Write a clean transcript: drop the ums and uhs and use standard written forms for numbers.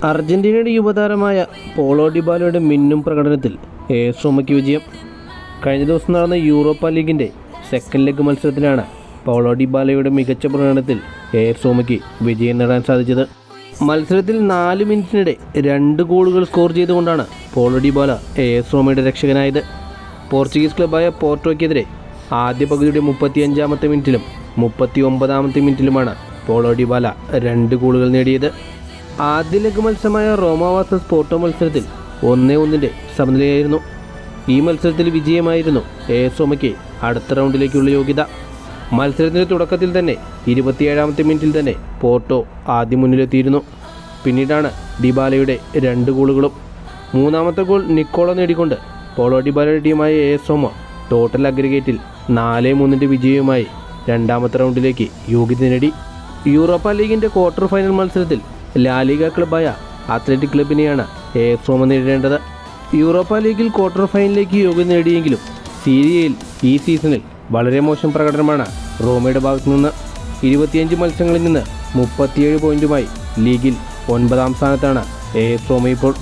അർജന്റീനയുടെ യുവതാരമായ പോളോ ഡിബാലയുടെ മിന്നും പ്രകടനത്തിൽ AS റോമയ്ക്ക് വിജയം. കഴിഞ്ഞ ദിവസം നടന്ന യൂറോപ്പ ലീഗിൻ്റെ സെക്കൻഡ് ലെഗ് മത്സരത്തിലാണ് പോളോ ഡിബാലയുടെ മികച്ച പ്രകടനത്തിൽ AS റോമയ്ക്ക് വിജയം നേടാൻ സാധിച്ചത്. മത്സരത്തിൽ 4 മിനിറ്റിനിടെ 2 ഗോളുകൾ സ്കോർ ചെയ്തുകൊണ്ടാണ് പോളോ ഡിബാല AS റോമയുടെ രക്ഷകനായത്. പോർച്ചുഗീസ് ക്ലബ്ബായ പോർട്ടോയ്ക്കെതിരെ ആദ്യ പകുതിയുടെ 35-ാമത്തെ മിനിറ്റിലും 39-ാമത്തെ മിനിറ്റിലുമാണ് പോളോ ഡിബാല 2 ഗോളുകൾ നേടിയത്. ആദ്യ ലെഗ് മത്സരമായ റോമ വേഴ്സസ് പോർട്ടോ മത്സരത്തിൽ 1-1 സമനിലയായിരുന്നു. ഈ മത്സരത്തിൽ വിജയമായിരുന്നു AS റോമയ്ക്ക് അടുത്ത റൗണ്ടിലേക്കുള്ള യോഗ്യത. മത്സരത്തിൻ്റെ തുടക്കത്തിൽ തന്നെ 27-ാമത്തെ മിനിറ്റിൽ തന്നെ പോർട്ടോ ആദ്യം മുന്നിലെത്തിയിരുന്നു. പിന്നീടാണ് ഡിബാലയുടെ 2 ഗോളുകളും. മൂന്നാമത്തെ ഗോൾ നിക്കോളോ നേടിക്കൊണ്ട് പോളോ ഡിബാലയുടെ ടീമായ AS റോമ ടോട്ടൽ അഗ്രിഗേറ്റിൽ 4-3 വിജയവുമായി രണ്ടാമത്തെ റൗണ്ടിലേക്ക് യോഗ്യത നേടി. യൂറോപ്പ ലീഗിൻ്റെ ക്വാർട്ടർ ഫൈനൽ മത്സരത്തിൽ ലാലിഗ ക്ലബ്ബായ അത്ലറ്റിക് ക്ലബിനെയാണ് AS റോമ നേരിടേണ്ടത്. യൂറോപ്പ ലീഗിൽ ക്വാർട്ടർ ഫൈനലിലേക്ക് യോഗ്യത നേടിയെങ്കിലും സീരിയയിൽ ഈ സീസണിൽ വളരെ മോശം പ്രകടനമാണ് റോമയുടെ ഭാഗത്തു നിന്ന്. 25 മത്സരങ്ങളിൽ നിന്ന് 37 പോയിന്റുമായി ലീഗിൽ 9-ാം സ്ഥാനത്താണ് AS റോമ ഇപ്പോൾ.